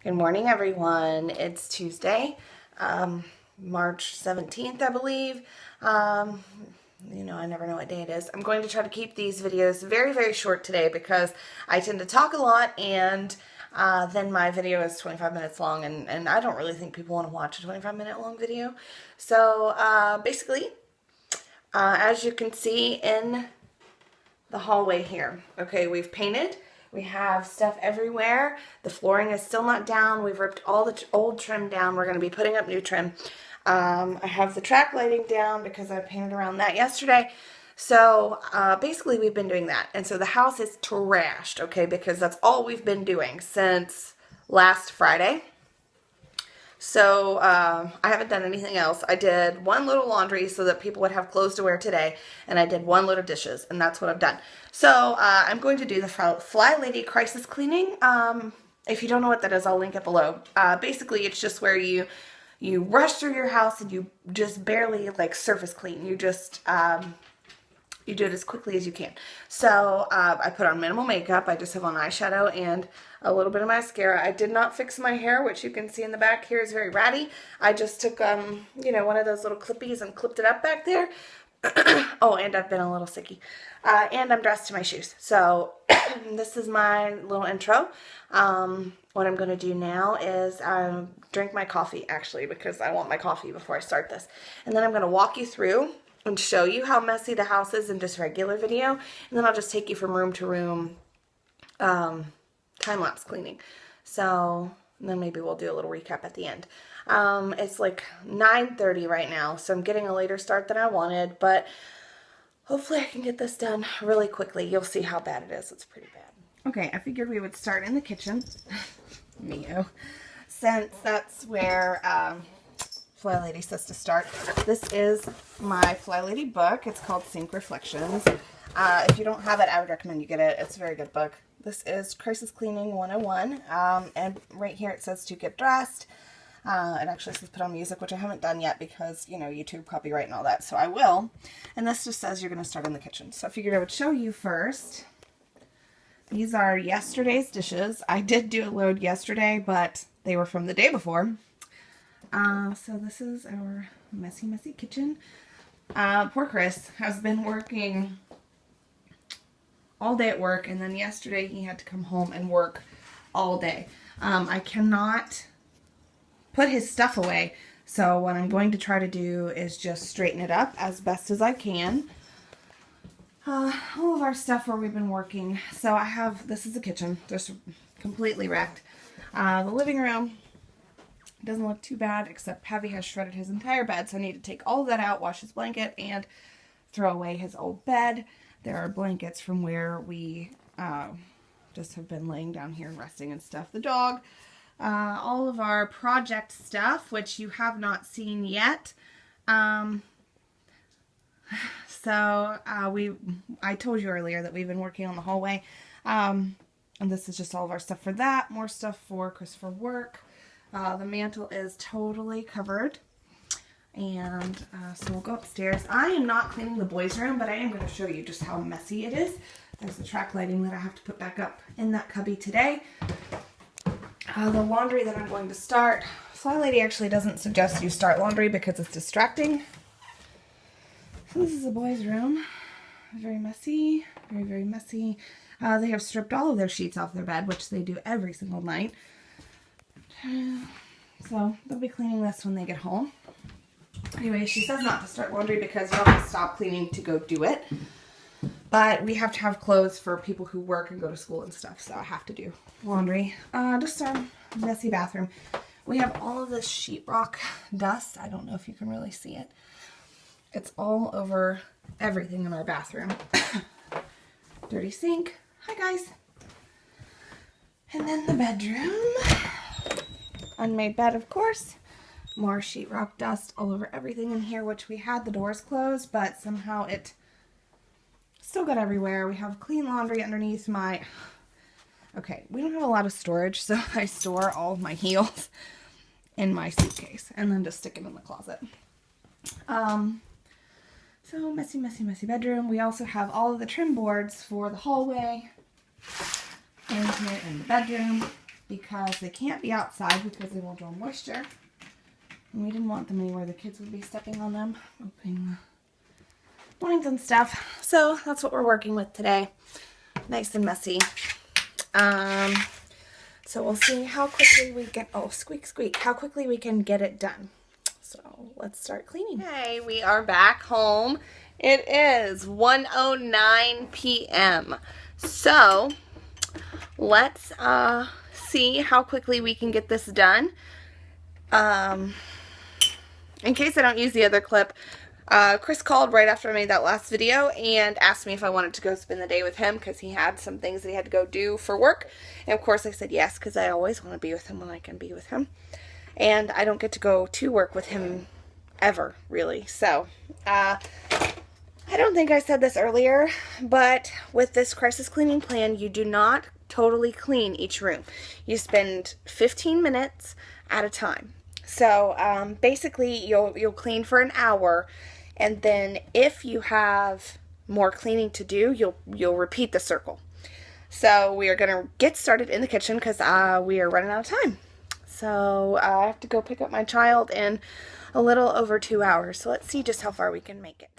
Good morning, everyone. It's Tuesday, March 17th, I believe. I never know what day it is. I'm going to try to keep these videos very, very short today because I tend to talk a lot, and then my video is 25 minutes long, and I don't really think people want to watch a 25-minute long video. So basically, as you can see in the hallway here, okay, we've painted. We have stuff everywhere. The flooring is still not down. We've ripped all the old trim down. We're going to be putting up new trim. I have the track lighting down because I painted around that yesterday. So basically we've been doing that. And so the house is trashed, okay, because that's all we've been doing since last Friday. So I haven't done anything else. I did one load of laundry so that people would have clothes to wear today, and I did one load of dishes, and that's what I've done. So I'm going to do the Fly Lady crisis cleaning. If you don't know what that is, I'll link it below. Basically, it's just where you rush through your house and you just barely like surface clean. You just you do it as quickly as you can. So I put on minimal makeup. I just have on eyeshadow and a little bit of mascara. I did not fix my hair, which you can see in the back here is very ratty. I just took, one of those little clippies and clipped it up back there. Oh, and I've been a little sicky. And I'm dressed to my shoes. So this is my little intro. What I'm going to do now is drink my coffee, actually, because I want my coffee before I start this. And then I'm going to walk you through and show you how messy the house is in just regular video. And then I'll just take you from room to room, time-lapse cleaning. So then maybe we'll do a little recap at the end. It's like 9:30 right now, so I'm getting a later start than I wanted, but hopefully I can get this done really quickly. You'll see how bad it is. It's pretty bad. Okay, I figured we would start in the kitchen. Me-o. Since that's where Fly Lady says to start. This is my Fly Lady book. It's called Sink Reflections. If you don't have it, I would recommend you get it. It's a very good book. This is Crisis Cleaning 101, and right here it says to get dressed. It actually says put on music, which I haven't done yet because, YouTube copyright and all that, so I will. And this just says you're going to start in the kitchen. So I figured I would show you first. These are yesterday's dishes. I did do a load yesterday, but they were from the day before. So this is our messy, messy kitchen. Poor Chris has been working all day at work, and then yesterday he had to come home and work all day. I cannot put his stuff away, so what I'm going to try to do is just straighten it up as best as I can. All of our stuff where we've been working. So I have, this is the kitchen, just completely wrecked. The living room doesn't look too bad, except Pavi has shredded his entire bed, so I need to take all of that out, wash his blanket, and throw away his old bed. There are blankets from where we just have been laying down here and resting and stuff. The dog, all of our project stuff, which you have not seen yet. I told you earlier that we've been working on the hallway, and this is just all of our stuff for that. More stuff for Christopher work. The mantle is totally covered, and so we'll go upstairs. I am not cleaning the boys' room, but I am going to show you just how messy it is. There's the track lighting that I have to put back up in that cubby today. The laundry that I'm going to start. Fly Lady actually doesn't suggest you start laundry because it's distracting. So this is the boys' room. Very messy. Very, very messy. They have stripped all of their sheets off their bed, which they do every single night. So they'll be cleaning this when they get home. Anyway, she says not to start laundry because you have to stop cleaning to go do it. But we have to have clothes for people who work and go to school and stuff, so I have to do laundry. Just our messy bathroom. We have all of this sheetrock dust. I don't know if you can really see it. It's all over everything in our bathroom. Dirty sink. Hi, guys. And then the bedroom. Unmade bed, of course. More sheetrock dust all over everything in here, which we had the doors closed, but somehow it still got everywhere. We have clean laundry underneath my... Okay, we don't have a lot of storage, so I store all of my heels in my suitcase and then just stick them in the closet. So messy, messy, messy bedroom. We also have all of the trim boards for the hallway in here in the bedroom. because they can't be outside because they will draw moisture. And we didn't want them anywhere the kids would be stepping on them, opening the blinds and stuff. So that's what we're working with today. Nice and messy. So we'll see how quickly we can, oh, squeak, squeak, how quickly we can get it done. So let's start cleaning. Okay, we are back home. It is 1:09 p.m. So let's see how quickly we can get this done. In case I don't use the other clip, Chris called right after I made that last video and asked me if I wanted to go spend the day with him because he had some things that he had to go do for work. And of course I said yes, because I always want to be with him when I can be with him. And I don't get to go to work with him ever, really. So, I don't think I said this earlier, but with this crisis cleaning plan, you do not totally clean each room. You spend 15 minutes at a time. So, basically, you'll clean for an hour, and then if you have more cleaning to do, you'll repeat the circle. So, we are going to get started in the kitchen because we are running out of time. So, I have to go pick up my child in a little over 2 hours. So, let's see just how far we can make it.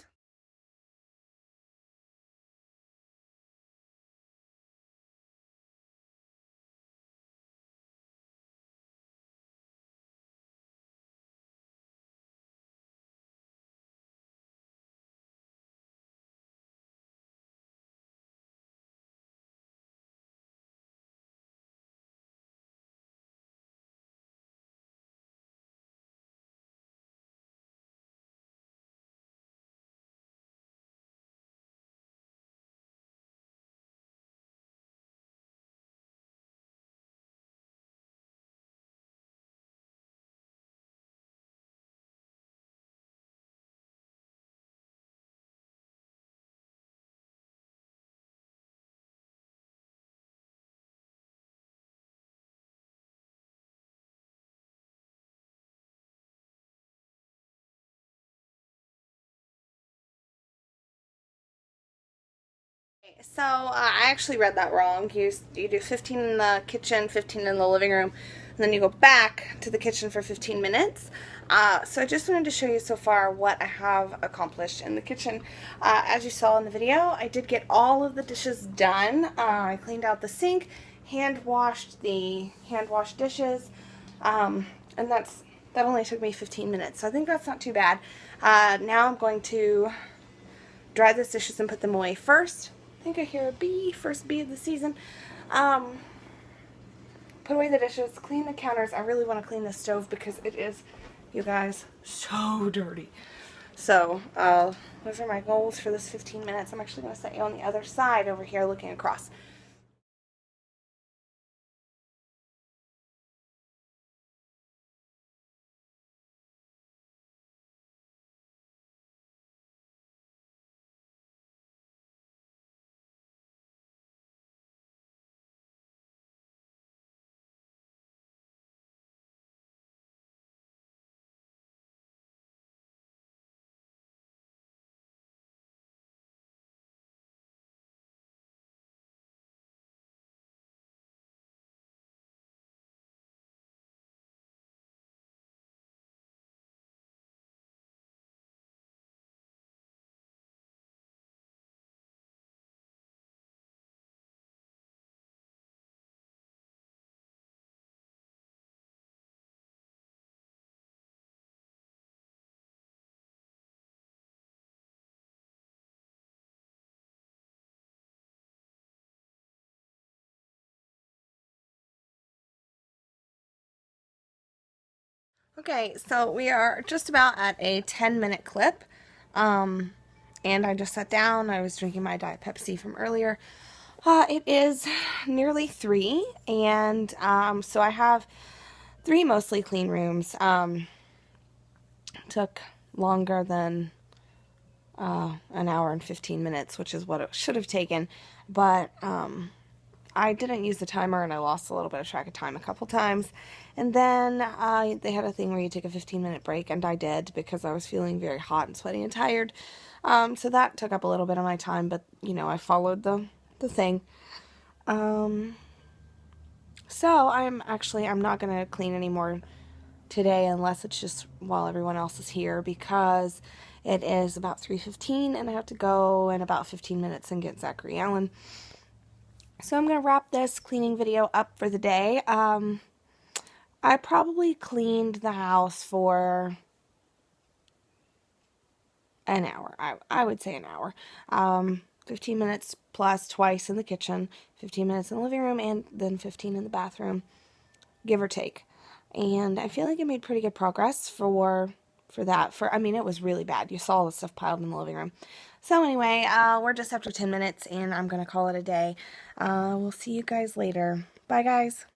So, I actually read that wrong. You do 15 in the kitchen, 15 in the living room, and then you go back to the kitchen for 15 minutes. So I just wanted to show you so far what I have accomplished in the kitchen. As you saw in the video, I did get all of the dishes done. I cleaned out the sink, hand-washed the hand-washed dishes, and that only took me 15 minutes. So I think that's not too bad. Now I'm going to dry those dishes and put them away first. I think I hear a bee, first bee of the season. Put away the dishes, clean the counters. I really want to clean the stove because it is, you guys, so dirty. So, those are my goals for this 15 minutes. I'm actually going to set you on the other side over here looking across. Okay, so we are just about at a 10-minute clip, and I just sat down. I was drinking my Diet Pepsi from earlier. It is nearly 3, and so I have 3 mostly clean rooms. Took longer than an hour and 15 minutes, which is what it should have taken, but I didn't use the timer and I lost a little bit of track of time a couple times. And then they had a thing where you take a 15-minute break, and I did because I was feeling very hot and sweaty and tired. So that took up a little bit of my time, but you know, I followed the thing. So I'm not going to clean anymore today unless it's just while everyone else is here, because it is about 3:15 and I have to go in about 15 minutes and get Zachary Allen. So I'm going to wrap this cleaning video up for the day. I probably cleaned the house for an hour. I would say an hour. 15 minutes plus twice in the kitchen, 15 minutes in the living room, and then 15 in the bathroom, give or take. And I feel like I made pretty good progress for that. I mean, it was really bad. You saw all the stuff piled in the living room. So anyway, we're just after 10 minutes, and I'm going to call it a day. We'll see you guys later. Bye, guys.